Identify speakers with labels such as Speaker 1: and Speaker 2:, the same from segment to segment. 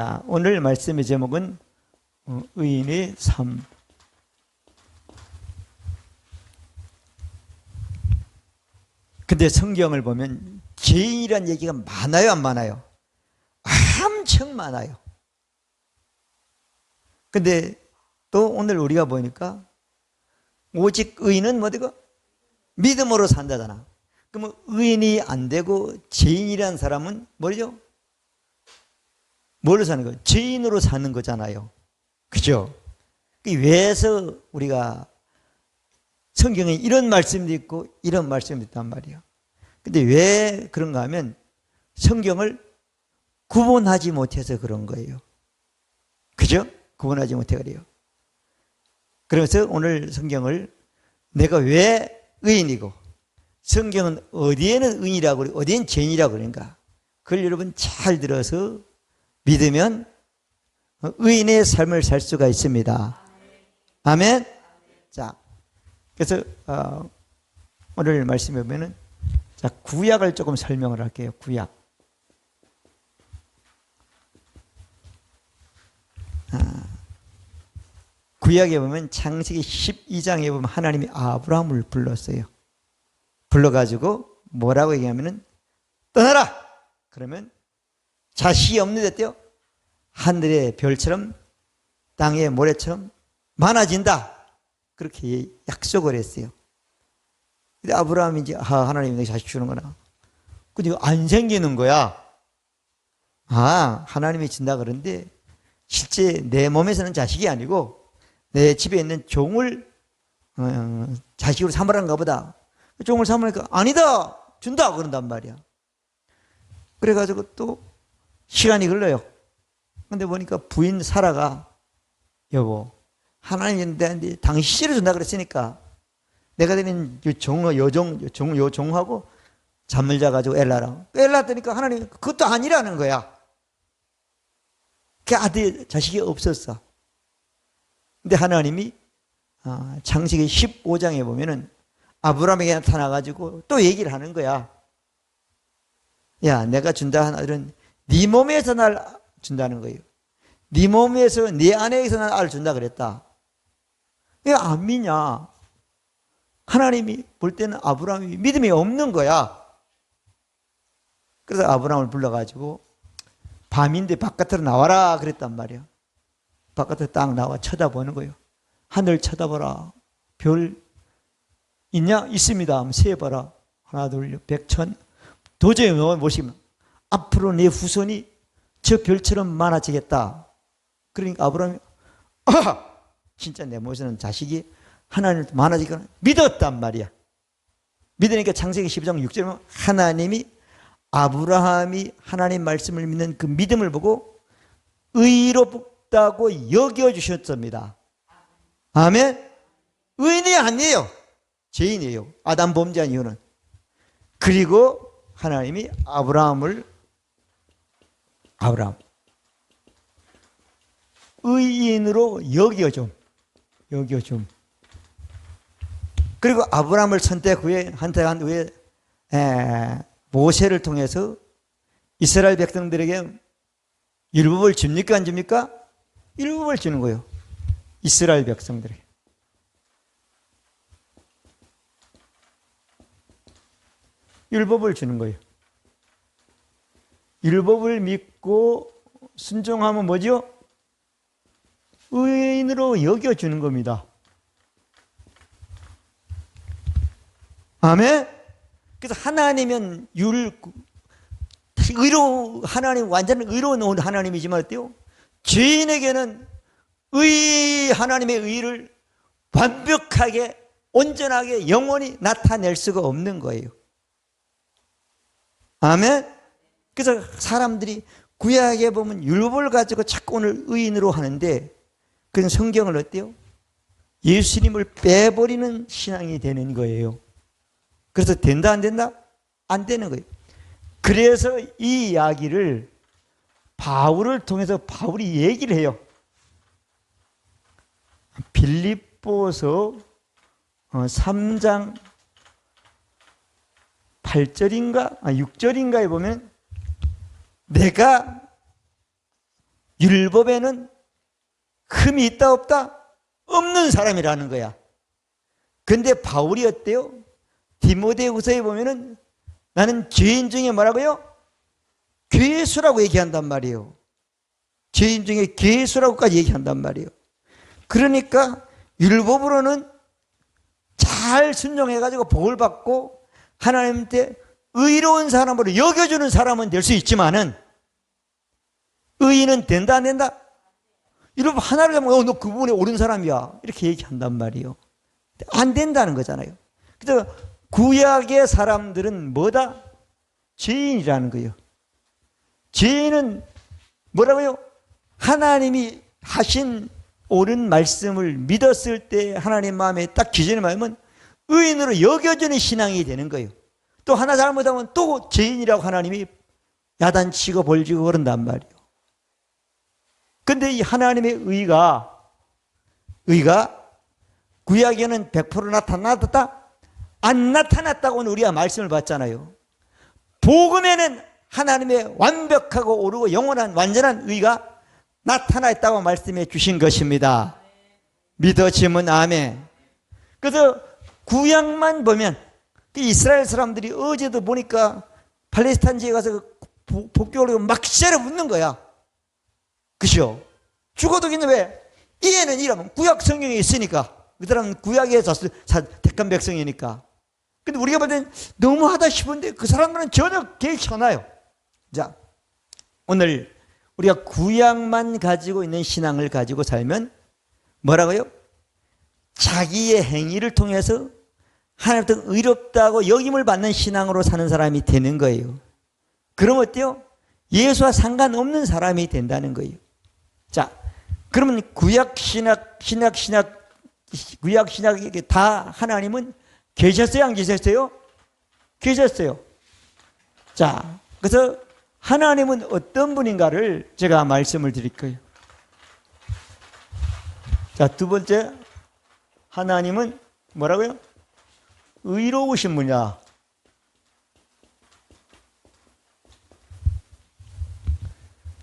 Speaker 1: 자, 오늘 말씀의 제목은 의인의 삶. 근데 성경을 보면 죄인이란 얘기가 많아요, 안 많아요? 엄청 많아요. 근데 또 오늘 우리가 보니까 오직 의인은 뭐되고 믿음으로 산다잖아. 그러면 의인이 안 되고 죄인이라는 사람은 뭐죠? 뭘로 사는 거예요? 죄인으로 사는 거잖아요. 그죠? 왜서 우리가 성경에 이런 말씀도 있고 이런 말씀도 있단 말이에요. 근데 왜 그런가 하면 성경을 구분하지 못해서 그런 거예요. 그죠? 구분하지 못해 그래요. 그래서 오늘 성경을 내가 왜 의인이고 성경은 어디에는 의인이라고 그러고 어디에는 죄인이라고 그러는가, 그걸 여러분 잘 들어서 믿으면 의인의 삶을 살 수가 있습니다. 아멘. 자, 그래서 오늘 말씀에 보면은 자, 구약을 조금 설명을 할게요. 구약. 구약에 보면 창세기 12장에 보면 하나님이 아브라함을 불렀어요. 불러가지고 뭐라고 얘기하면은 떠나라. 그러면 자식이 없는 데때요 하늘의 별처럼 땅의 모래처럼 많아진다. 그렇게 약속을 했어요. 근데 아브라함이 이제 하나님이 내게 자식 주는구나. 근데 안 생기는 거야. 하나님이 준다 그러는데 실제 내 몸에서는 자식이 아니고 내 집에 있는 종을 자식으로 삼으라는가 보다. 종을 삼으니까 아니다 준다 그런단 말이야. 그래가지고 또 시간이 흘러요. 근데 보니까 부인 사라가 여보 하나님이 내한테 당신을 준다 그랬으니까 내가 드린 요종하고 잠을 자가지고 엘라랑 엘라더니까 하나님이 그것도 아니라는 거야. 그 아들 자식이 없었어. 근데 하나님이 창세기 15장에 보면은 아브라함에게 나타나가지고 또 얘기를 하는 거야. 야, 내가 준다 한 아들은 네 몸에서 날 준다는 거예요. 네 몸에서 네 아내에서 날 알을 준다 그랬다. 왜 안 믿냐? 하나님이 볼 때는 아브라함이 믿음이 없는 거야. 그래서 아브라함을 불러가지고 밤인데 바깥으로 나와라 그랬단 말이야. 바깥으로 딱 나와 쳐다보는 거예요. 하늘 쳐다보라. 별 있냐? 있습니다. 한번 세봐라. 하나, 둘, 백천. 도저히 모시면 앞으로 내 후손이 저 별처럼 많아지겠다. 그러니까 아브라함이 진짜 내 모시는 자식이 하나님 많아지거나 믿었단 말이야. 믿으니까 창세기 12장 6절에 하나님이 아브라함이 하나님 말씀을 믿는 그 믿음을 보고 의롭다고 여겨주셨습니다. 아멘. 의인이 아니에요. 죄인이에요. 아담 범죄한 이유는. 그리고 하나님이 아브라함 의인으로 여겨줌. 그리고 아브라함을 선택한 후에 모세를 통해서 이스라엘 백성들에게 율법을 줍니까 안 줍니까? 율법을 주는 거예요. 이스라엘 백성들에게. 율법을 주는 거예요. 율법을 믿고 순종하면 뭐죠? 의인으로 여겨주는 겁니다. 아멘? 그래서 하나님은 하나님 완전 의로운 하나님이지만 어때요? 죄인에게는 하나님의 의를 완벽하게 온전하게 영원히 나타낼 수가 없는 거예요. 아멘? 그래서 사람들이 구약에 보면 율법을 가지고 자꾸 오늘 의인으로 하는데 그건 성경을 어때요? 예수님을 빼버리는 신앙이 되는 거예요. 그래서 된다 안 된다? 안 되는 거예요. 그래서 이 이야기를 바울을 통해서 바울이 얘기를 해요. 빌립보서 3장 8절인가 6절인가에 보면 내가 율법에는 흠이 있다 없다? 없는 사람이라는 거야. 근데 바울이 어때요? 디모데후서에 보면은 나는 죄인 중에 뭐라고요? 괴수라고 얘기한단 말이에요. 죄인 중에 괴수라고까지 얘기한단 말이에요. 그러니까 율법으로는 잘 순종해가지고 복을 받고 하나님한테 의로운 사람으로 여겨주는 사람은 될 수 있지만은 의인은 된다 안 된다? 율법 하나를 하면 너 그 부분에 옳은 사람이야 이렇게 얘기한단 말이에요. 안 된다는 거잖아요. 그래서 구약의 사람들은 뭐다? 죄인이라는 거예요. 죄인은 뭐라고요? 하나님이 하신 옳은 말씀을 믿었을 때 하나님 마음에 딱 기준을 맞으면 의인으로 여겨지는 신앙이 되는 거예요. 또 하나 잘못하면 또 죄인이라고 하나님이 야단치고 벌지고 그런단 말이에요. 근데 이 하나님의 의가 구약에는 100% 나타났다? 안 나타났다고는 우리가 말씀을 받잖아요. 복음에는 하나님의 완벽하고 옳고 영원한 완전한 의가 나타났다고 말씀해 주신 것입니다. 믿어지면 아멘. 그래서 구약만 보면 이스라엘 사람들이 어제도 보니까 팔레스타인지에 가서 복교를 막 째려 묻는 거야. 그죠? 죽어도 그냥 왜? 이해는 이러면 구약 성경에 있으니까. 그 사람은 구약에서 택한 백성이니까. 근데 우리가 볼 땐 너무하다 싶은데 그 사람들은 전혀 개의치 않아요. 자, 오늘 우리가 구약만 가지고 있는 신앙을 가지고 살면 뭐라고요? 자기의 행위를 통해서 하나님께 의롭다고 여김을 받는 신앙으로 사는 사람이 되는 거예요. 그럼 어때요? 예수와 상관없는 사람이 된다는 거예요. 자, 그러면 구약 신약 다 하나님은 계셨어요? 안 계셨어요? 계셨어요. 자, 그래서 하나님은 어떤 분인가를 제가 말씀을 드릴 거예요. 자, 두 번째, 하나님은 뭐라고요? 의로우신 분이야.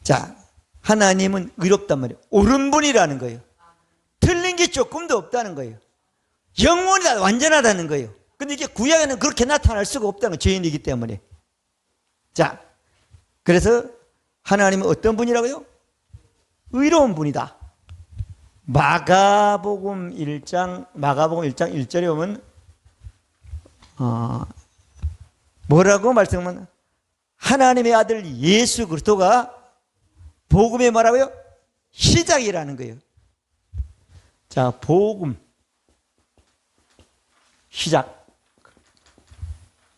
Speaker 1: 자, 하나님은 의롭단 말이에요. 옳은 분이라는 거예요. 틀린 게 조금도 없다는 거예요. 영원하다, 완전하다는 거예요. 근데 이게 구약에는 그렇게 나타날 수가 없다는 거예요. 죄인이기 때문에. 자, 그래서 하나님은 어떤 분이라고요? 의로운 분이다. 마가복음 1장 1절에 보면 뭐라고 말씀하면 하나님의 아들 예수 그리스도가 복음의 뭐라고요? 시작이라는 거예요. 자, 복음 시작.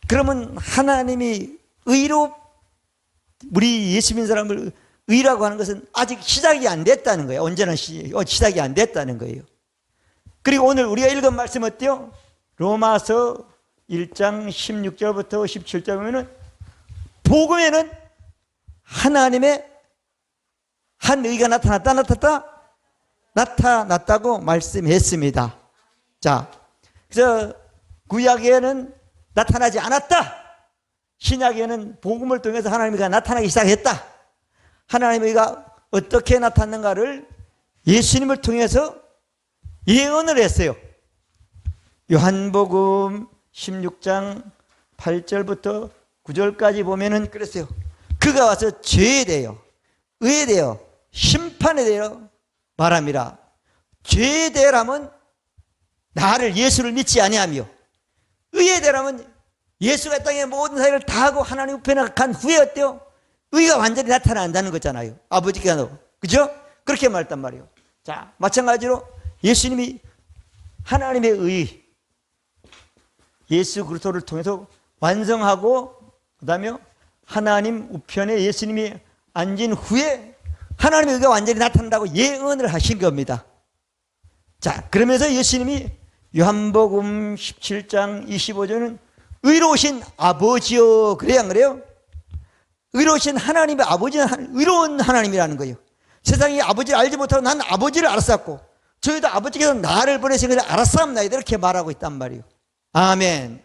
Speaker 1: 그러면 하나님이 우리 예수 믿는 사람을 의라고 하는 것은 아직 시작이 안 됐다는 거예요. 언제나 시작이 안 됐다는 거예요. 그리고 오늘 우리가 읽은 말씀 어때요? 로마서 1장 16절부터 17절 보면은 복음에는 하나님의 한 의가 나타났다고 말씀했습니다. 자, 그래서 구약에는 나타나지 않았다. 신약에는 복음을 통해서 하나님이 나타나기 시작했다. 하나님의 의가 어떻게 나타났는가를 예수님을 통해서 예언을 했어요. 요한복음 16장 8절부터 9절까지 보면은 그랬어요. 그가 와서 죄에 대하여, 의에 대하여, 심판에 대하여 말함이라. 죄에 대하여라면 나를 예수를 믿지 아니하며, 의에 대하여라면 예수가 땅의 모든 사역을 다 하고 하나님 우편에 간 후에 어때요? 의가 완전히 나타난다는 거잖아요. 아버지께 하고. 그죠? 그렇게 말했단 말이에요. 자, 마찬가지로 예수님이 하나님의 의, 예수 그리스도를 통해서 완성하고, 그 다음에 하나님 우편에 예수님이 앉은 후에 하나님의 의가 완전히 나타난다고 예언을 하신 겁니다. 자, 그러면서 예수님이 요한복음 17장 25절은 의로우신 아버지여, 그래야 안 그래요? 의로우신 하나님의 아버지는 의로운 하나님이라는 거예요. 세상이 아버지를 알지 못하고 난 아버지를 알았었고 저희도 아버지께서 나를 보내신 것을 알았사옵나이다 이렇게 말하고 있단 말이에요. 아멘.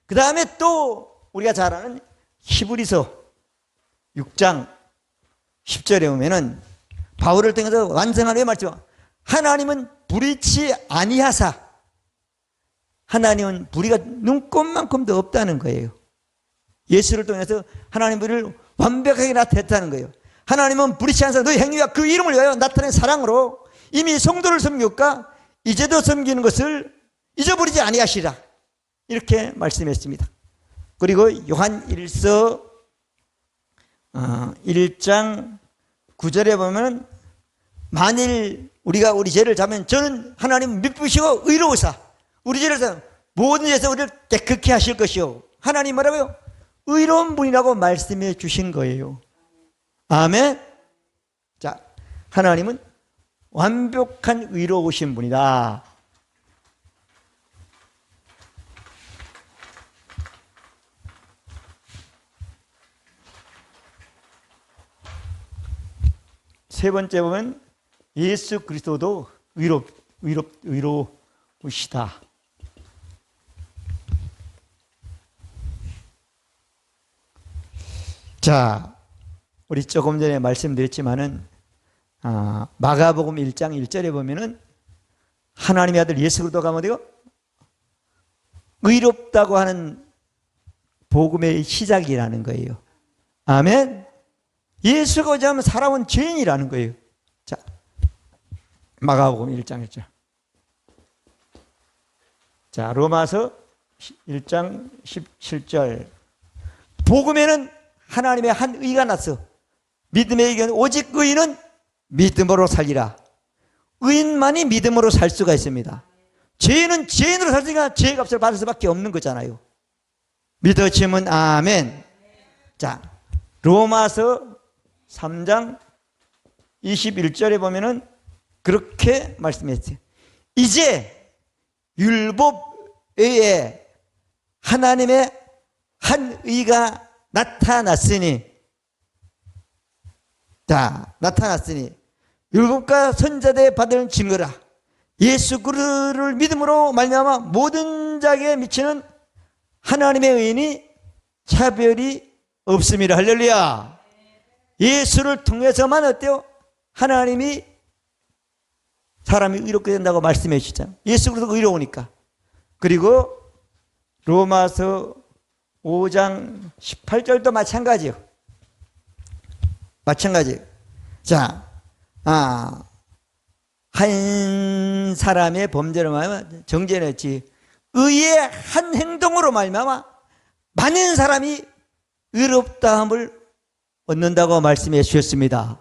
Speaker 1: 그 다음에 또 우리가 잘 아는 히브리서 6장 10절에 보면은 바울을 통해서 완성하는 말씀. 하나님은 불의치 아니하사. 하나님은 불의가 눈꼽만큼도 없다는 거예요. 예수를 통해서 하나님 불의를 완벽하게 나타냈다는 거예요. 하나님은 불의치 않아서 너희 행위와 그 이름을 위하여 나타낸 사랑으로 이미 성도를 섬겼고 이제도 섬기는 것을 잊어버리지 아니하시라. 이렇게 말씀했습니다. 그리고 요한 1서 1장 9절에 보면 만일 우리가 우리 죄를 잡으면 저는 하나님 미쁘시고 의로우사 우리 죄를 모든 죄에서 우리를 깨끗게 하실 것이요. 하나님 뭐라고요? 의로운 분이라고 말씀해 주신 거예요. 아멘. 자, 하나님은 완벽한 의로우신 분이다. 세 번째 보면 예수 그리스도도 의로우시다. 자, 우리 조금 전에 말씀드렸지만은 마가복음 1장 1절에 보면은 하나님의 아들 예수 그리스도가 뭐예요? 의롭다고 하는 복음의 시작이라는 거예요. 아멘. 예수가 오자면 사람은 죄인이라는 거예요. 자, 마가복음 1장 1절. 자, 로마서 1장 17절. 복음에는 하나님의 한 의가 났어. 믿음의 의견 오직 의인은 믿음으로 살리라. 의인만이 믿음으로 살 수가 있습니다. 죄인은 죄인으로 살으니까 죄의 값을 받을 수밖에 없는 거잖아요. 믿어지면 아멘. 자, 로마서 3장 21절에 보면은 그렇게 말씀했어요. 이제 율법 외에 하나님의 한 의가 나타났으니, 자, 나타났으니 율법과 선자들의 받은 증거라. 예수 그리스도를 믿음으로 말미암아 모든 자에게 미치는 하나님의 의인이 차별이 없음이라. 할렐루야. 예수를 통해서만 어때요? 하나님이 사람이 의롭게 된다고 말씀해 주시잖아요. 예수 그리스도가 의로우니까. 그리고 로마서 5장 18절도 마찬가지요. 마찬가지. 자, 한 사람의 범죄로 말하면 정죄했지. 의의 한 행동으로 말미암아 많은 사람이 의롭다함을 얻는다고 말씀해 주셨습니다.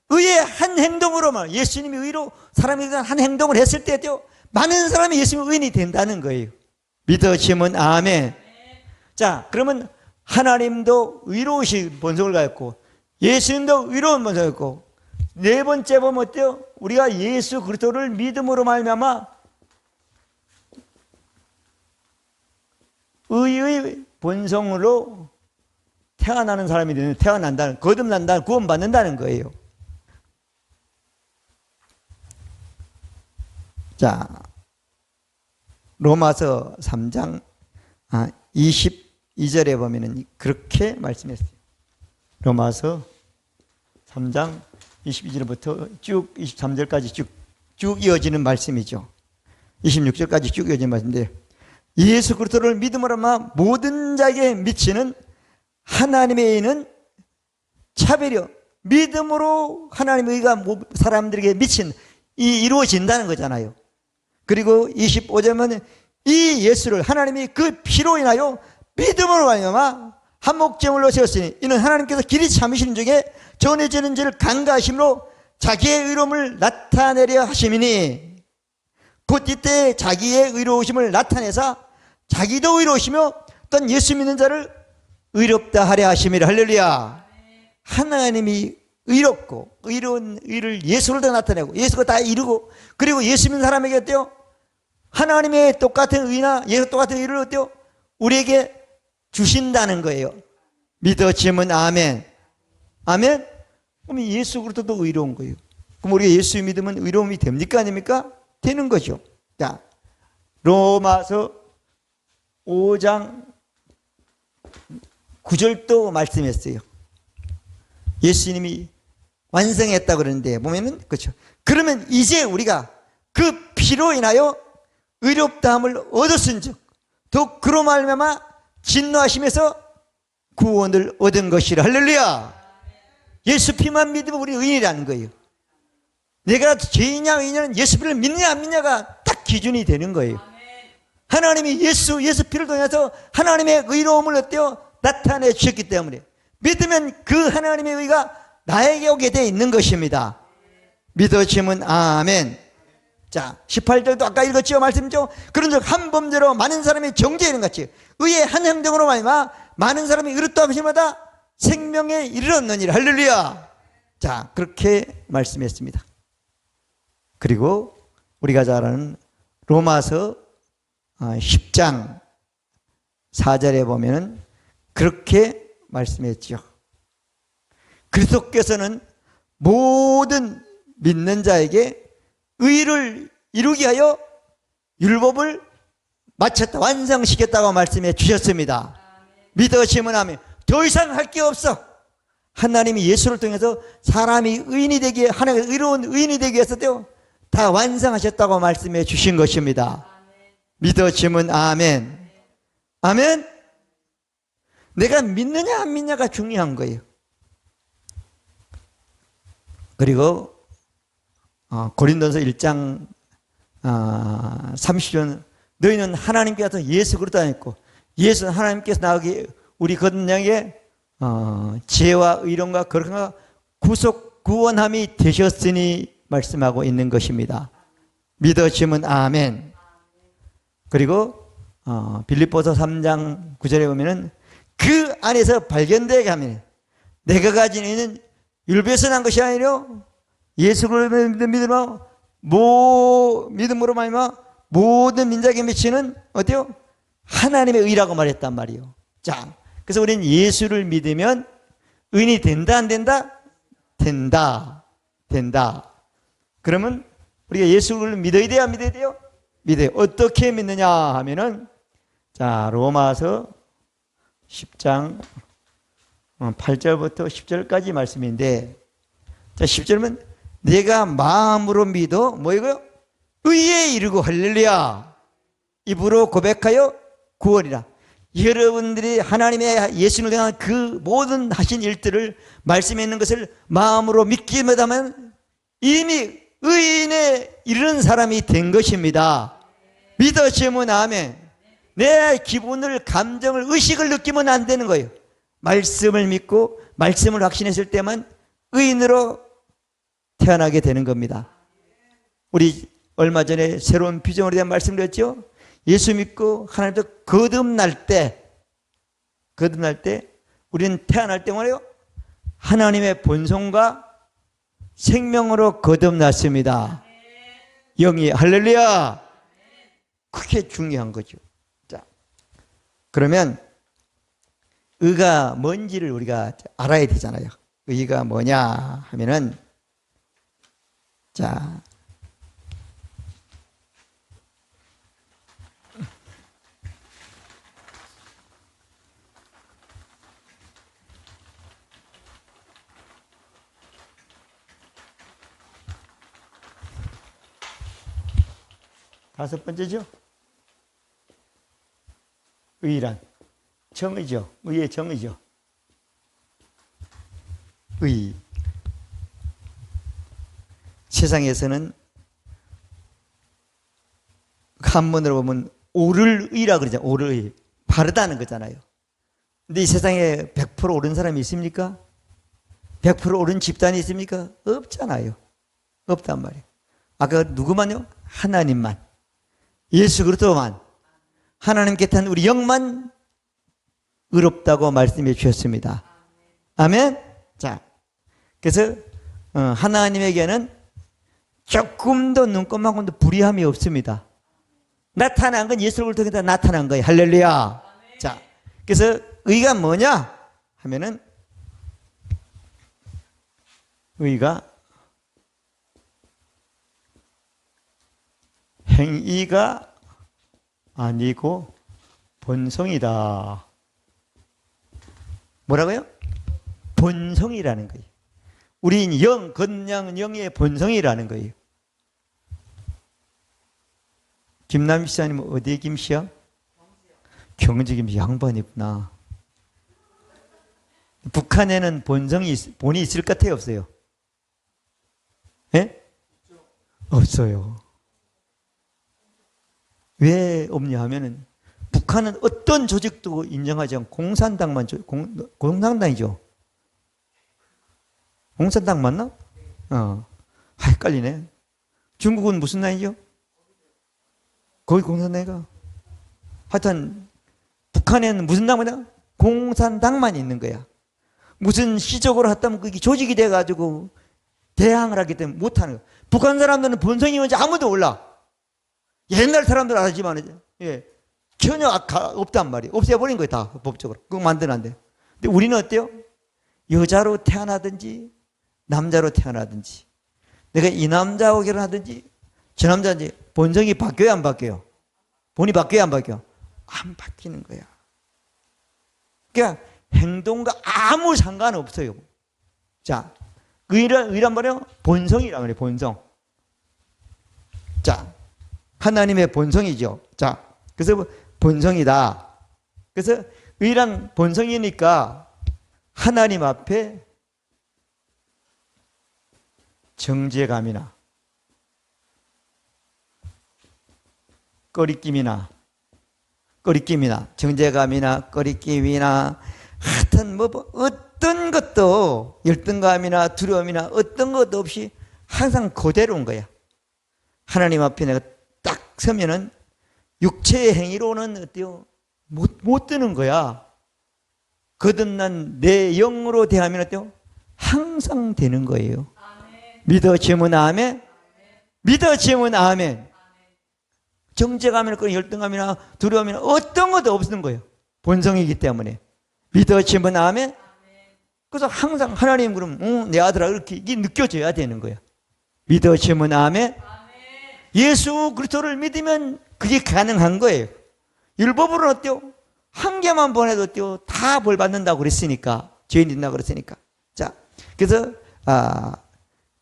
Speaker 1: 의의 한 행동으로만 예수님이 의로 사람이 한 행동을 했을 때도 많은 사람이 예수님의 의인이 된다는 거예요. 믿으시면 아멘. 자, 그러면 하나님도 의로우신 본성을 가졌고 예수님도 의로운 본성을 가졌고 네 번째 보면 어때요? 우리가 예수 그리스도를 믿음으로 말미암아 의의 본성으로 태어나는 사람이 되는, 태어난다는, 거듭난다는, 구원받는다는 거예요. 자, 로마서 3장 22절에 보면은 그렇게 말씀했어요. 로마서 3장 22절부터 쭉 23절까지 쭉 이어지는 말씀이죠. 26절까지 쭉 이어지는 말씀인데, 예수 그리스도를 믿음으로 모든 자에게 미치는 하나님의 의는 차별이요. 믿음으로 하나님의 의가 사람들에게 미친 이루어진다는 거잖아요. 그리고 25절은 이 예수를 하나님이 그 피로 인하여 믿음으로 말미암아 한 목재물로 세웠으니 이는 하나님께서 길이 참으시는 중에 전해지는 죄를 간과하심으로 자기의 의로움을 나타내려 하심이니 곧 이때 자기의 의로우심을 나타내사 자기도 의로우시며 또 예수 믿는 자를 의롭다 하려 하심이라. 할렐루야. 하나님이 의롭고 의로운 의를 예수로 다 나타내고 예수가 다 이루고 그리고 예수 믿는 사람에게 어때요? 하나님의 똑같은 의나 예수 똑같은 의를 어때요? 우리에게 주신다는 거예요. 믿어지면 아멘. 아멘. 그럼 예수 그리스도도 의로운 거예요. 그럼 우리가 예수 믿으면 의로움이 됩니까? 아닙니까? 되는 거죠. 자, 로마서 5장 9절도 말씀했어요. 예수님이 완성했다 그러는데 보면은 그렇죠. 그러면 이제 우리가 그 피로 인하여 의롭다함을 얻었은즉 더 그로 말미암아 진노하심에서 구원을 얻은 것이라. 할렐루야. 예수 피만 믿으면 우리 의인이라는 거예요. 내가 죄인이냐 의인이냐는 예수 피를 믿느냐 안 믿느냐가 딱 기준이 되는 거예요. 하나님이 예수 피를 통해서 하나님의 의로움을 어때요? 나타내 주셨기 때문에 믿으면 그 하나님의 의가 나에게 오게 되어 있는 것입니다. 믿어지면 아멘. 자, 18절도 아까 읽었죠? 말씀이죠? 그런즉 한 범죄로 많은 사람이 정죄하는 같이 의의 한 행동으로 말미암아 많은 사람이 의롭다 하심마다 생명에 이르렀느니라. 할렐루야. 자, 그렇게 말씀했습니다. 그리고 우리가 잘 아는 로마서 10장 4절에 보면은 그렇게 말씀했죠. 그리스도께서는 모든 믿는 자에게 의를 이루게 하여 율법을 마쳤다, 완성시켰다고 말씀해 주셨습니다. 믿으시면 아멘. 더 이상 할 게 없어. 하나님이 예수를 통해서 사람이 의인이 되기에, 하나님의 의로운 의인이 되기 위해서도요, 다 완성하셨다고 말씀해 주신 것입니다. 믿어지면 아멘. 아멘. 내가 믿느냐 안 믿느냐가 중요한 거예요. 그리고 고린도서 1장 30절 너희는 하나님께서 예수 그리스도 안있고 예수는 하나님께서 나오기 우리 건강에 지혜와 의로움과 거룩함과 구속 구원함이 되셨으니 말씀하고 있는 것입니다. 믿으시면 아멘. 그리고 빌립보서 3장 9절에 보면은 그 안에서 발견되게 하면 내가 가진 있는 율법에서 난 것이 아니라 예수 그리스도를 믿음으로 말미암아 모든 민족에 미치는 어때요? 하나님의 의라고 말했단 말이에요. 자, 그래서 우리는 예수를 믿으면 의인이 된다 안 된다? 된다. 그러면 우리가 예수를 믿어야 돼요, 안 믿어야 돼요? 믿어요. 어떻게 믿느냐 하면은 자, 로마서 10장 8절부터 10절까지 말씀인데, 자, 10절은 내가 마음으로 믿어 뭐이고요? 의에 이르고 할렐루야. 입으로 고백하여 구원이라. 여러분들이 하나님의 예수님을 향한 그 모든 하신 일들을 말씀에 있는 것을 마음으로 믿기만 하면 이미 의인에 이르는 사람이 된 것입니다. 믿으시면 아멘. 내 기분을, 감정을, 의식을 느끼면 안 되는 거예요. 말씀을 믿고 말씀을 확신했을 때만 의인으로 태어나게 되는 겁니다. 우리 얼마 전에 새로운 비전에 대한 말씀을 드렸죠. 예수 믿고 하나님도 거듭날 때 우리는 태어날 때 말이에요, 하나님의 본성과 생명으로 거듭났습니다. 영이 할렐루야. 그게 중요한 거죠. 자, 그러면 의가 뭔지를 우리가 알아야 되잖아요. 의가 뭐냐 하면은, 자, 다섯 번째죠. 의란 정의죠. 의의 정의죠. 의. 세상에서는 한문으로 보면 옳을 의라 그러죠. 옳을 의. 바르다는 거잖아요. 근데 이 세상에 100% 옳은 사람이 있습니까? 100% 옳은 집단이 있습니까? 없잖아요. 없단 말이에요. 아까 누구만요? 하나님만. 예수 그리스도만. 하나님께 탄 우리 영만 의롭다고 말씀해 주셨습니다. 아멘. 자, 그래서 하나님에게는 조금도 눈꼽만큼도 불의함이 없습니다. 나타난 건 예수를 통해서 나타난 거예요. 할렐루야. 자, 그래서 의가 뭐냐 하면은, 의가 행위가 아니고 본성이다. 뭐라고요? 본성이라는 거예요. 우린 영, 그냥 영의 본성이라는 거예요. 김남희 시장님은 어디에 김씨야? 경주 김씨. 양반이구나. 북한에는 본이 있을 것 같아요, 없어요? 예? 없어요. 왜 없냐 하면은 북한은 어떤 조직도 인정하지 않고 공산당만, 공산당이죠. 공산당 맞나? 헷갈리네. 중국은 무슨 당이죠? 거기 공산당이가. 하여튼 북한에는 무슨 당이냐? 공산당만 있는 거야. 무슨 시적으로 했다면 그게 조직이 돼가지고 대항을 하기 때문에 못하는 거야. 북한 사람들은 본성이 뭔지 아무도 몰라. 옛날 사람들 알지만 전혀 없단 말이에요. 없애버린 거예요, 다 법적으로. 그거 만들면 안 돼. 근데 우리는 어때요? 여자로 태어나든지 남자로 태어나든지 내가 이 남자하고 결혼하든지 저 남자든지 본성이 바뀌어야 안 바뀌어요? 본이 바뀌어야 안 바뀌어요? 안 바뀌는 거야. 그러니까 행동과 아무 상관없어요. 자, 의란 말이요? 본성이란 말이에요, 본성. 자, 하나님의 본성이죠. 자, 그래서 본성이다. 그래서 의란 본성이니까 하나님 앞에 정죄감이나 꺼리낌이나 정죄감이나 꺼리낌이나 하여튼 뭐 어떤 것도 열등감이나 두려움이나 어떤 것도 없이 항상 그대로인 거야. 하나님 앞에 내가 딱 서면은 육체의 행위로는 어때요? 못 드는 거야. 거듭난 내 영으로 대하면 어때요? 항상 되는 거예요. 믿어지면 아멘. 믿어지면 아멘. 정죄감이나 그런 열등감이나 두려움이나 어떤 것도 없는 거예요. 본성이기 때문에. 믿어지면 아멘. 그래서 항상 하나님 그러면 내 아들아 이렇게 이게 느껴져야 되는 거야. 믿어지면 아멘. 예수 그리스도를 믿으면 그게 가능한 거예요. 율법으로는 어때요? 한 개만 보내도 어때요? 다 벌 받는다고 그랬으니까. 죄인 된다고 그랬으니까. 자, 그래서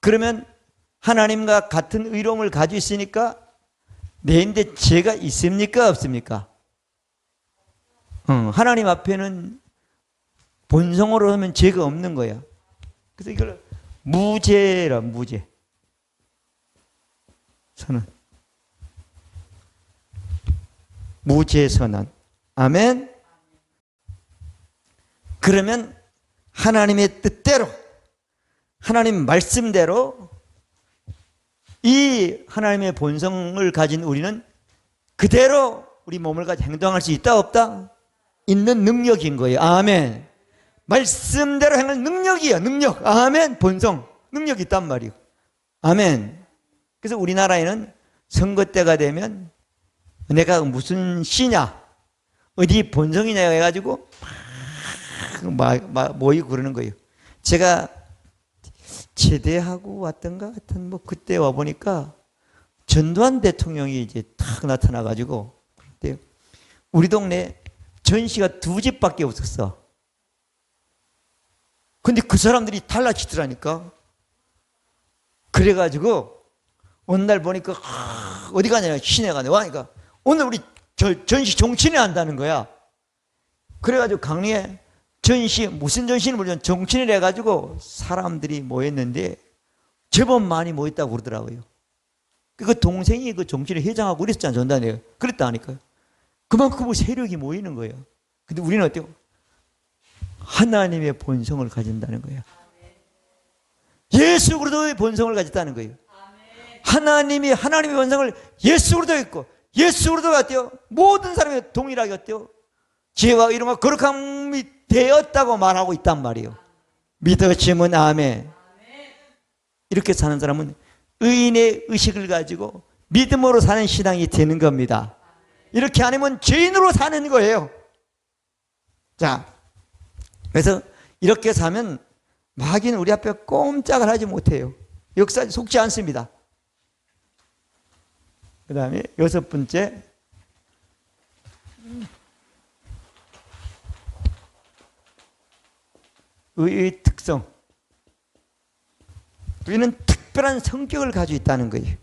Speaker 1: 그러면 하나님과 같은 의로움을 가지고 있으니까 내인데 죄가 있습니까? 없습니까? 하나님 앞에는 본성으로 하면 죄가 없는 거야. 그래서 이걸 무죄라, 무죄. 선언. 무죄 선언. 아멘. 그러면 하나님의 뜻대로, 하나님 말씀대로 이 하나님의 본성을 가진 우리는 그대로 우리 몸을 가지고 행동할 수 있다 없다? 있는 능력인 거예요. 아멘. 말씀대로 행할 능력이야. 능력. 아멘. 본성. 능력이 있단 말이에요. 아멘. 그래서 우리나라에는 선거 때가 되면 내가 무슨 씨냐 어디 본성이냐 해가지고 막 모이고 그러는 거예요. 제가 제대하고 왔던가 하여튼 뭐 그때 와보니까 전두환 대통령이 이제 탁 나타나가지고 그때 우리 동네 전시가 2집밖에 없었어. 근데 그 사람들이 달라치더라니까. 그래가지고 어느 날 보니까 어디 가냐 시내가 와니까 오늘 우리 전시 종친회 한다는 거야. 그래가지고 강릉에 전시 무슨 전시는 모르지만 종친회를 해가지고 사람들이 모였는데 제법 많이 모였다고 그러더라고요. 그 동생이 그 종친회 회장하고 그랬잖아. 전단에 그랬다니까요. 그만큼 세력이 모이는 거예요. 근데 우리는 어때요? 하나님의 본성을 가진다는 거예요. 예수 그리스도의 본성을 가졌다는 거예요. 하나님의 본성을 예수 그리스도에 있고 예수 그리스도가 어때요? 모든 사람이 동일하게 어때요? 지혜와 이름과 거룩함이 되었다고 말하고 있단 말이에요. 믿어지면 아멘. 이렇게 사는 사람은 의인의 의식을 가지고 믿음으로 사는 신앙이 되는 겁니다. 이렇게 안 하면 죄인으로 사는 거예요. 자, 그래서 이렇게 사면 마귀는 우리 앞에 꼼짝을 하지 못해요. 역사 속지 않습니다. 그 다음에 6번째, 의의 특성. 의인은 특별한 성격을 가지고 있다는 거예요.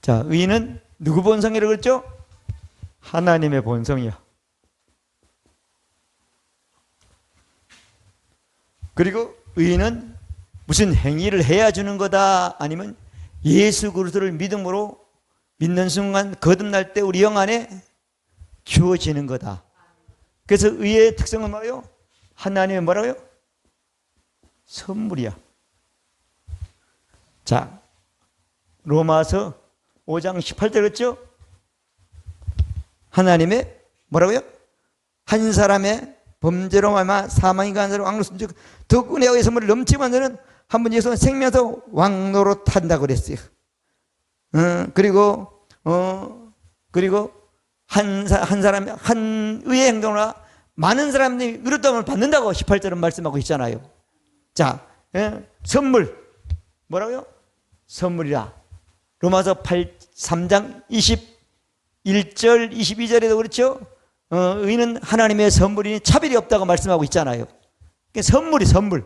Speaker 1: 자, 의인은 누구 본성이라고 그랬죠? 하나님의 본성이요. 그리고 의인은 무슨 행위를 해야 주는 거다, 아니면 예수 그리스도를 믿음으로 믿는 순간 거듭날 때 우리 영 안에 주어지는 거다. 그래서 의의 특성은 뭐예요? 하나님의 뭐라고요? 선물이야. 자, 로마서 5장 18절 그랬죠? 하나님의 뭐라고요? 한 사람의 범죄로 말미암아 사망이 가는 자로 왕로선 즉 더욱 은혜와 선물을 넘치게 만드는 한 분의 예수는 생명에서 왕노릇 한다고 그랬어요. 그리고 한 사람이 한 의의 행동으로 많은 사람들이 의롭다함을 받는다고 18절은 말씀하고 있잖아요. 자, 선물 뭐라고요? 선물이라. 로마서 3장 21절 22절에도 그렇죠. 의인은 하나님의 선물이니 차별이 없다고 말씀하고 있잖아요. 선물이 선물.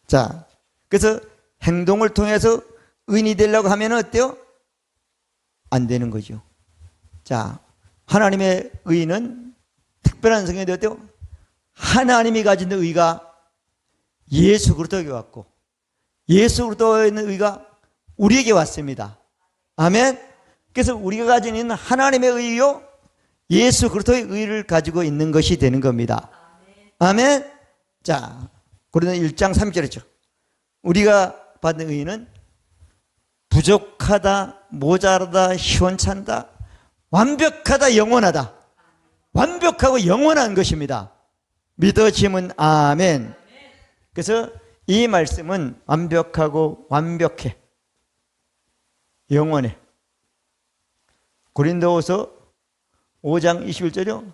Speaker 1: 자, 그래서 행동을 통해서 의인이 되려고 하면 어때요? 안 되는 거죠. 자, 하나님의 의인은 특별한 성격이 어때요? 하나님이 가진 의가 예수 그리스도에게 왔고 예수 그리스도에 있는 의가 우리에게 왔습니다. 아멘. 그래서 우리가 가지고 있는 하나님의 의요 예수 그리스도의 의를 가지고 있는 것이 되는 겁니다. 아멘. 자, 고린도 1장 3절이죠. 우리가 받는 의는 부족하다, 모자라다, 시원찮다, 완벽하다, 영원하다. 완벽하고 영원한 것입니다. 믿어지면 아멘. 그래서 이 말씀은 완벽하고 완벽해, 영원해. 고린도후서 5장 21절이요.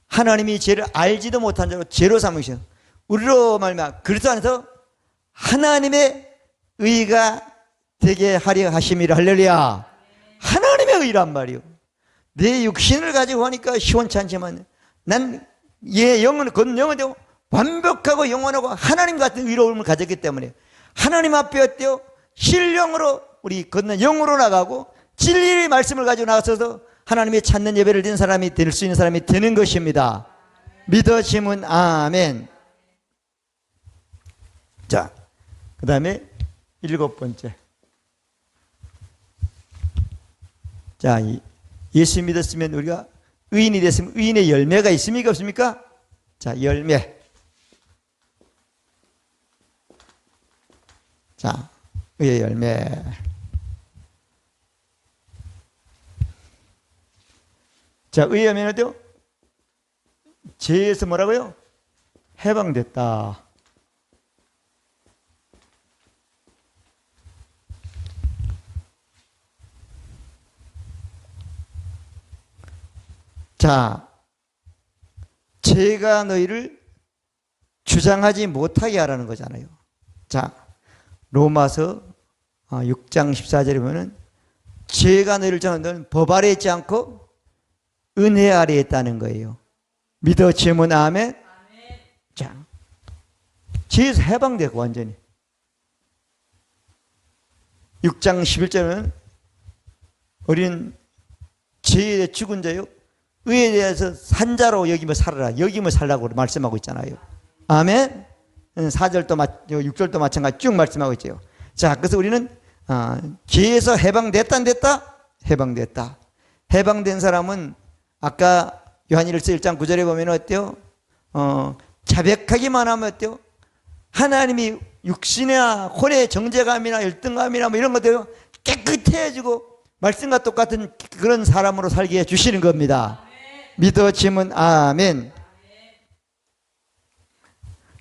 Speaker 1: 하나님이 죄를 알지도 못한 자로 죄로 삼으시오. 우리로 말미암아 그리스도 안에서 하나님의 의가 되게 하려 하심이라. 할렐루야. 하나님의 의란 말이요. 내 육신을 가지고 하니까 시원찮지만 난 얘 영은 그 영은 되고 완벽하고 영원하고 하나님 같은 의로움을 가졌기 때문에 하나님 앞에 어때요? 신령으로 우리 걷는 영으로 나가고 진리의 말씀을 가지고 나가서 하나님의 찾는 예배를 드리는 사람이 될 수 있는 사람이 되는 것입니다. 믿어지면 아멘. 자, 그 다음에 7번째. 자, 예수 믿었으면 우리가 의인이 됐으면 의인의 열매가 있습니까 없습니까? 자, 열매. 자, 의의 열매. 자, 의의 열매는 어때요? 죄에서 뭐라고요? 해방됐다. 자, 죄가 너희를 주장하지 못하게 하라는 거잖아요. 자, 로마서 6장 14절에 보면 죄가 너희를 주장하는 너는 법 아래에 있지 않고 은혜 아래에 있다는 거예요. 믿어지면 아멘. 자, 죄에서 해방되고 완전히. 6장 11절은 우리는 죄에 죽은 자요 의에 대해서 산자로 여기며 살아라. 여기며 살라고 말씀하고 있잖아요. 아멘. 4절도 6절도 마찬가지 쭉 말씀하고 있죠. 자, 그래서 우리는 죄에서 해방됐다 안 됐다? 해방됐다. 해방된 사람은 아까 요한일서 1장 9절에 보면 어때요? 자백하기만 하면 어때요? 하나님이 육신이나 혼의 정죄감이나 열등감이나 뭐 이런 것들 깨끗해지고 말씀과 똑같은 그런 사람으로 살게 해주시는 겁니다. 믿어지면 아멘.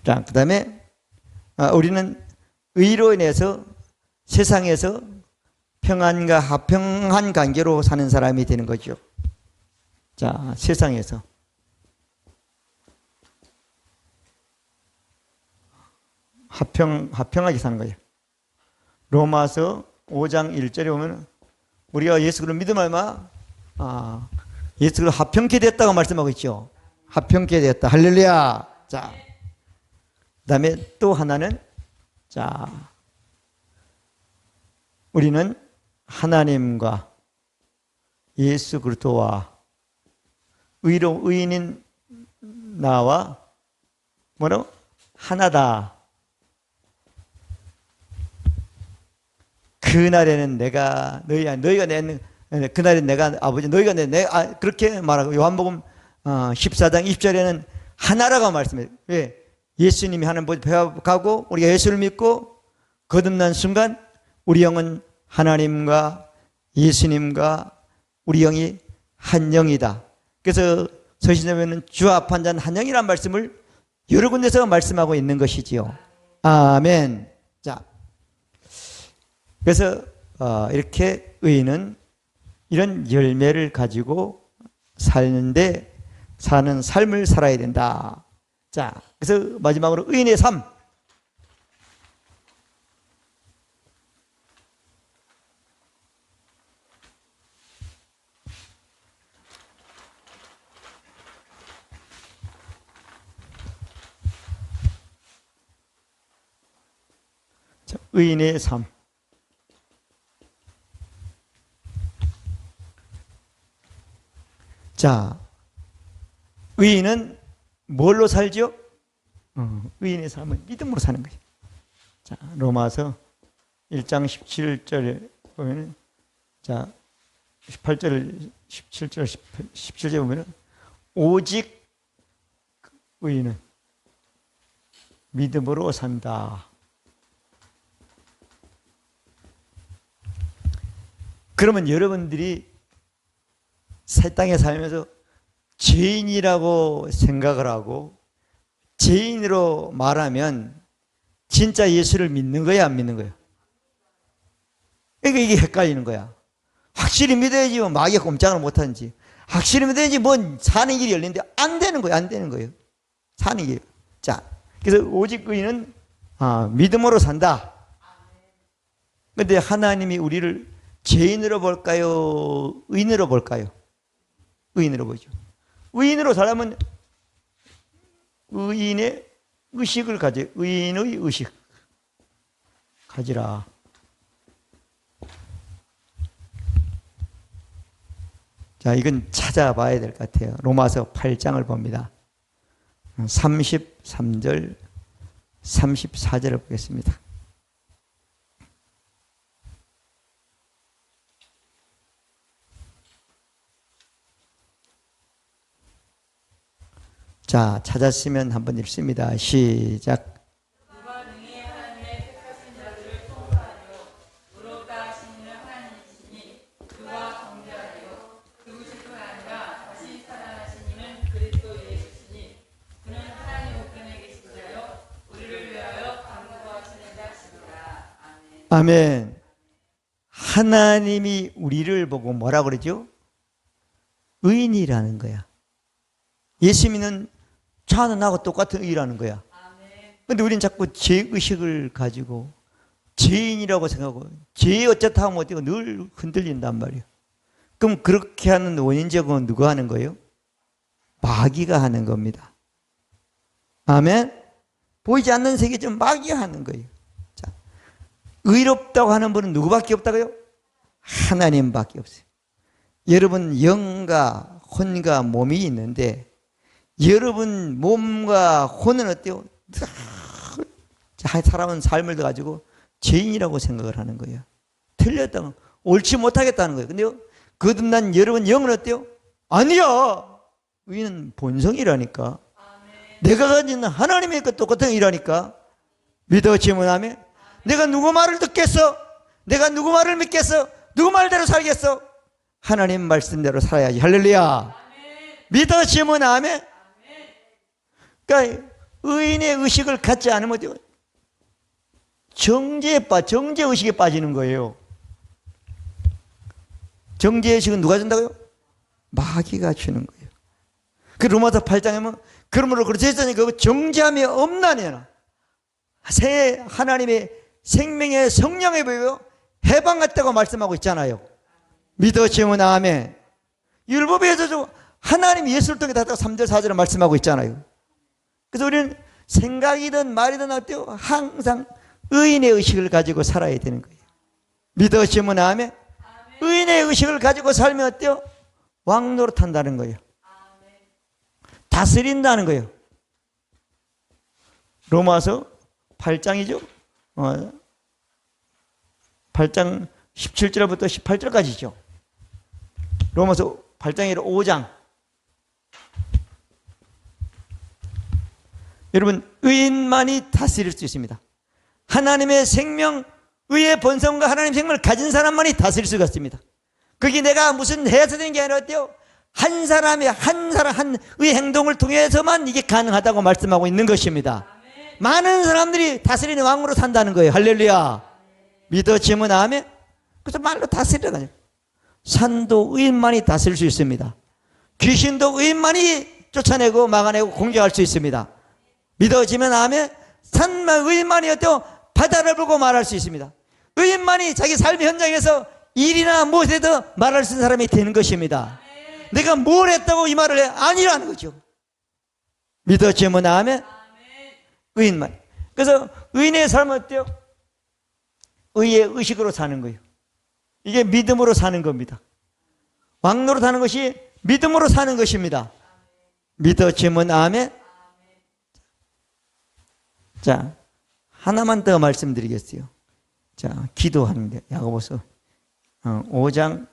Speaker 1: 자, 그 다음에 우리는 의로 인해서 세상에서 평안과 화평한 관계로 사는 사람이 되는 거죠. 자, 세상에서 화평하게 사는 거예요. 로마서 5장 1절에 보면 우리가 예수 그리스도를 믿음을 말마 예수 그리스도 화평케 됐다고 말씀하고 있죠. 합평케 되었다. 할렐루야. 자, 그다음에 또 하나는, 자, 우리는 하나님과 예수 그리스도와 의인인 나와 뭐라고? 하나다. 그날에는 내가 너희가 내 그날에 내가 아버지 너희가 내 그렇게 말하고, 요한복음 14장 20절에는 하나라고 말씀해요. 왜? 예수님이 하나님 배워가고 우리가 예수를 믿고 거듭난 순간 우리 영은 하나님과 예수님과 우리 영이 한 영이다. 그래서 서신서에는 주 앞한 자는 한 영이라는 말씀을 여러 군데서 말씀하고 있는 것이지요. 아멘. 자, 그래서 이렇게 의인은 이런 열매를 가지고 사는 삶을 살아야 된다. 자, 그래서 마지막으로 의인의 삶. 자, 의인의 삶. 자, 의인은 뭘로 살죠? 의인의 삶은 믿음으로 사는 거예요. 자, 로마서 1장 17절에 보면은, 자, 18절, 17절, 17절에 보면은, 오직 의인은 믿음으로 산다. 그러면 여러분들이 새 땅에 살면서 죄인이라고 생각을 하고 죄인으로 말하면 진짜 예수를 믿는 거야, 안 믿는 거야? 그러니까 이게 헷갈리는 거야. 확실히 믿어야지 뭐 마귀가 꼼짝을 못하는지, 확실히 믿어야지 뭔 사는 길이 열리는데 안 되는 거예요. 안 되는 거예요. 사는 길. 자, 그래서 오직 의인은 믿음으로 산다. 그런데 하나님이 우리를 죄인으로 볼까요? 의인으로 볼까요? 의인으로 보죠. 의인으로 살려면 의인의 의식을 가져. 의인의 의식 가지라. 자, 이건 찾아봐야 될 것 같아요. 로마서 8장을 봅니다. 33절, 34절을 보겠습니다. 자, 찾았으면 한번 읽습니다. 시작.
Speaker 2: 누가 능히 하나님의 택하신 자들을 통과하여 의롭다 하시는 하나님이시니 그가 정죄하여 그것뿐 아니라 다시 살아나신 이는 그리스도 예수시니 그는 하나님 우편에 계신 자여 우리를 위하여 간구하시는 자시니라. 아멘.
Speaker 1: 아멘. 하나님이 우리를 보고 뭐라 그러죠? 의인이라는 거야. 예수 믿는 자는 나하고 똑같은 의라는 거야. 그런데 우리는 자꾸 죄의식을 가지고 죄인이라고 생각하고 죄 어쩌다 하면 어때요? 늘 흔들린단 말이에요. 그럼 그렇게 하는 원인적은 누가 하는 거예요? 마귀가 하는 겁니다. 아멘? 보이지 않는 세계적 마귀가 하는 거예요. 자, 의롭다고 하는 분은 누구밖에 없다고요? 하나님밖에 없어요. 여러분 영과 혼과 몸이 있는데 여러분 몸과 혼은 어때요? 살아온 삶을 가지고 죄인이라고 생각을 하는 거예요. 틀렸다고, 옳지 못하겠다는 거예요. 근데 거듭난 여러분 영은 어때요? 아니야. 의인은 본성이라니까. 내가 가진 하나님의 것 똑같은 일이라니까. 믿어지면 하면 내가 누구 말을 듣겠어? 내가 누구 말을 믿겠어? 누구 말대로 살겠어? 하나님 말씀대로 살아야지. 할렐루야. 믿어지면 하면. 그러니까 의인의 의식을 갖지 않으면 정죄의식에 빠지는 거예요. 정죄의식은 누가 준다고요? 마귀가 주는 거예요. 그 로마서 8장에 보면 그러므로 그렇지 했으니 그 정죄함이 없나니라. 새 하나님의 생명의 성령에 보여 해방했다고 말씀하고 있잖아요. 믿어지면 아멘. 율법에서도 하나님이 예수를 통해 다 3절 4절에 말씀하고 있잖아요. 그래서 우리는 생각이든 말이든 어때요? 항상 의인의 의식을 가지고 살아야 되는 거예요. 믿으시면 아멘. 의인의 의식을 가지고 살면 어때요? 왕 노릇한다는 거예요. 다스린다는 거예요. 로마서 8장이죠. 8장 17절부터 18절까지죠. 로마서 8장이 5장. 여러분, 의인만이 다스릴 수 있습니다. 하나님의 생명, 의의 본성과 하나님의 생명을 가진 사람만이 다스릴 수가 있습니다. 그게 내가 무슨 해서 되는 게 아니라 어때요? 한 사람의 한 의 행동을 통해서만 이게 가능하다고 말씀하고 있는 것입니다. 많은 사람들이 다스리는 왕으로 산다는 거예요. 할렐루야. 믿어지면 아멘. 그래서 말로 다스리라고 하죠. 산도 의인만이 다스릴 수 있습니다. 귀신도 의인만이 쫓아내고 막아내고 공격할 수 있습니다. 믿어지면 아멘. 산만 의인만이 어때요? 바다를 보고 말할 수 있습니다. 의인만이 자기 삶의 현장에서 일이나 무엇에도 말할 수 있는 사람이 되는 것입니다. 내가 뭘 했다고 이 말을 해? 아니라는 거죠. 믿어지면 아멘. 의인만. 그래서 의인의 삶은 어때요? 의의 의식으로 사는 거예요. 이게 믿음으로 사는 겁니다. 왕노로 사는 것이 믿음으로 사는 것입니다. 믿어지면 아멘. 자, 하나만 더 말씀드리겠어요. 자, 기도하는 게 야고보서 5장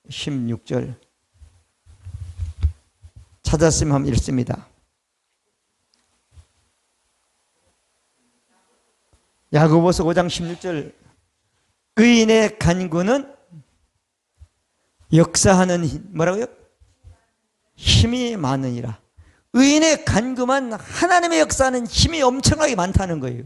Speaker 1: 16절 찾았으면 한번 읽습니다. 야고보서 5장 16절 의인의 간구는 역사하는 뭐라고요? 힘이 많으니라. 의인의 간구만 하나님의 역사하는 힘이 엄청나게 많다는 거예요.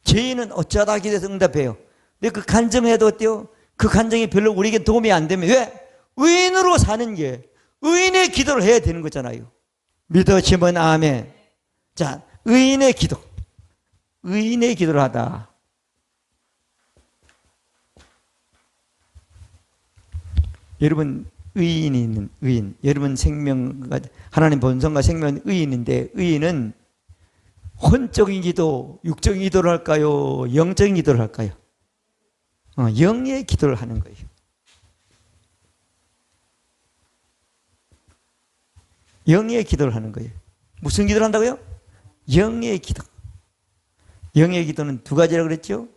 Speaker 1: 죄인은 어쩌다 기도해서 응답해요. 근데 그 간증해도 어때요? 그 간증이 별로 우리에게 도움이 안 되면 왜? 의인으로 사는 게 의인의 기도를 해야 되는 거잖아요. 믿어지면 아멘. 자, 의인의 기도. 의인의 기도를 하다. 여러분 의인이 있는 의인, 여러분 생명과 하나님 본성과 생명은 의인인데 의인은 혼적인 기도, 육적인 기도를 할까요? 영적인 기도를 할까요? 영의 기도를 하는 거예요. 영의 기도를 하는 거예요. 무슨 기도를 한다고요? 영의 기도. 영의 기도는 두 가지라고 그랬죠?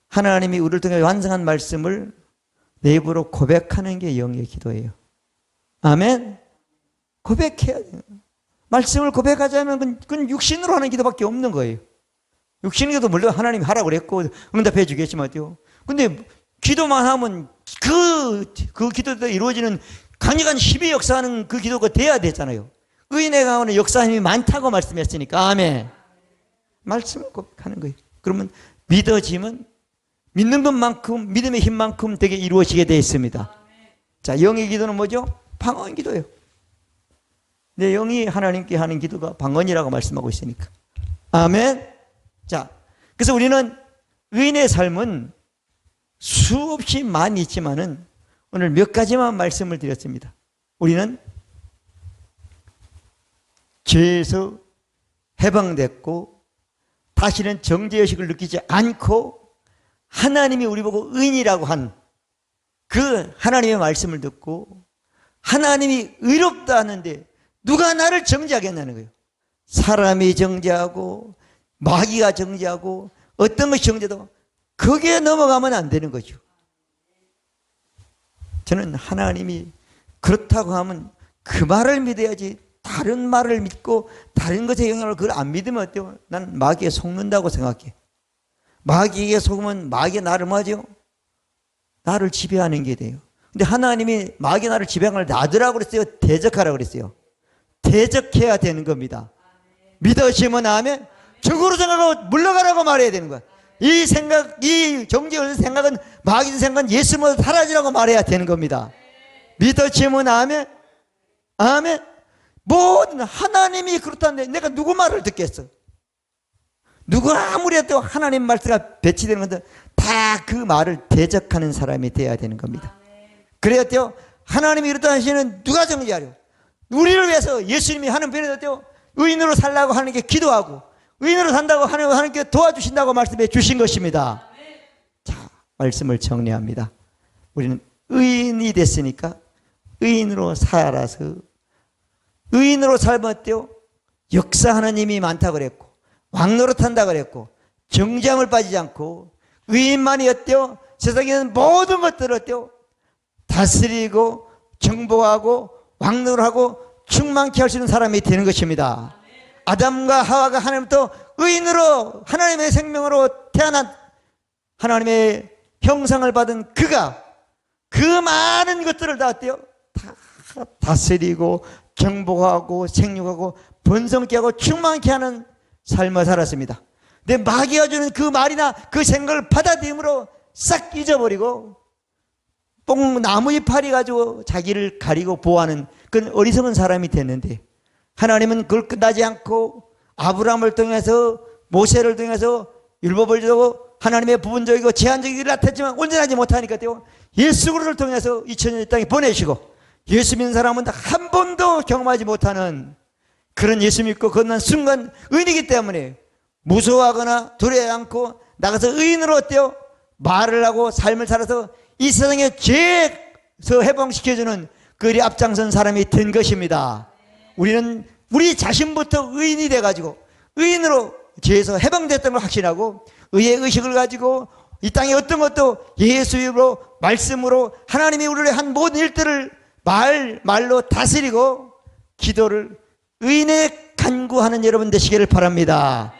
Speaker 1: 하나님이 우리를 통해 완성한 말씀을 내 입으로 고백하는 게 영의 기도예요. 아멘. 고백해야 돼요. 말씀을 고백하자면 그건 육신으로 하는 기도밖에 없는 거예요. 육신의 기도 물론 하나님이 하라고 그랬고 응답해 주겠지만 어때요? 근데 기도만 하면 그 기도도 이루어지는 강력한 힘이 역사하는 그 기도가 돼야 되잖아요. 의인의 강화는 역사 힘이 많다고 말씀했으니까 아멘. 말씀을 고백하는 거예요. 그러면 믿어지면 믿는 것만큼 믿음의 힘만큼 되게 이루어지게 되어 있습니다. 자, 영의 기도는 뭐죠? 방언 기도예요. 내 영이 하나님께 하는 기도가 방언이라고 말씀하고 있으니까 아멘. 자, 그래서 우리는 의인의 삶은 수없이 많이 있지만은 오늘 몇 가지만 말씀을 드렸습니다. 우리는 죄에서 해방됐고 다시는 정죄의식을 느끼지 않고 하나님이 우리 보고 의인이라고 한 그 하나님의 말씀을 듣고 하나님이 의롭다 하는데 누가 나를 정죄하겠냐는 거예요. 사람이 정죄하고 마귀가 정죄하고 어떤 것이 정죄도 거기에 넘어가면 안 되는 거죠. 저는 하나님이 그렇다고 하면 그 말을 믿어야지 다른 말을 믿고 다른 것에 영향을 그걸 안 믿으면 어때요? 난 마귀에 속는다고 생각해. 마귀에게 속으면 마귀가 나를 뭐하죠? 나를 지배하는 게 돼요. 근데 하나님이 마귀 나를 지배하는 걸 놔두라고 그랬어요? 대적하라고 그랬어요? 대적해야 되는 겁니다. 믿으시면 아멘. 적으로 생각하고 물러가라고 말해야 되는 거야. 이 생각, 이 정죄의 생각은 마귀의 생각은 예수님으로 사라지라고 말해야 되는 겁니다. 믿으시면 아멘. 아멘. 모든 하나님이 그렇다는데 내가 누구 말을 듣겠어? 누가 아무리 해도 하나님 말씀가 배치되는 건데 다 그 말을 대적하는 사람이 돼야 되는 겁니다. 그래야 돼요. 하나님이 이렇다 하시는 누가 정죄하려? 우리를 위해서 예수님이 하는 변호사죠. 의인으로 살라고 하는 게 기도하고 의인으로 산다고 하나님께 도와주신다고 말씀해 주신 것입니다. 자, 말씀을 정리합니다. 우리는 의인이 됐으니까 의인으로 살아서 의인으로 살면 어때요? 역사하는 힘이 많다고 그랬고 왕노릇한다고 그랬고 정죄함을 빠지지 않고 의인만이 어때요? 세상에 있는 모든 것들을 어때요? 다스리고 정복하고 왕노릇하고 충만케 할 수 있는 사람이 되는 것입니다. 아담과 하와가 하나님부터 의인으로 하나님의 생명으로 태어난 하나님의 형상을 받은 그가 그 많은 것들을 다 어때요? 다 다스리고 정복하고 생육하고 번성케 하고 충만케 하는 삶을 살았습니다. 근데 마귀가 주는 그 말이나 그 생각을 받아들임으로 싹 잊어버리고 뽕나무 이파리 가지고 자기를 가리고 보호하는 그런 어리석은 사람이 됐는데 하나님은 그걸 끝나지 않고 아브라함을 통해서 모세를 통해서 율법을 주고 하나님의 부분적이고 제한적인 일을 나타냈지만 온전하지 못하니까 예수 그리스도를 통해서 2000년 땅에 보내시고 예수 믿는 사람은 한 번도 경험하지 못하는 그런 예수 믿고 건넌 순간 의인이기 때문에 무서워하거나 두려워하지 않고 나가서 의인으로 어때요? 말을 하고 삶을 살아서 이 세상의 죄에서 해방시켜주는 그리 앞장선 사람이 된 것입니다. 우리는 우리 자신부터 의인이 돼가지고 의인으로 죄에서 해방됐다는 걸 확신하고 의의 의식을 가지고 이 땅에 어떤 것도 예수로 말씀으로 하나님이 우리를 한 모든 일들을 말로 다스리고 기도를 의인에 간구하는 여러분 되시기를 바랍니다.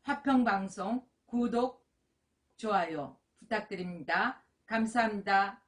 Speaker 2: 화평방송 구독, 좋아요 부탁드립니다. 감사합니다.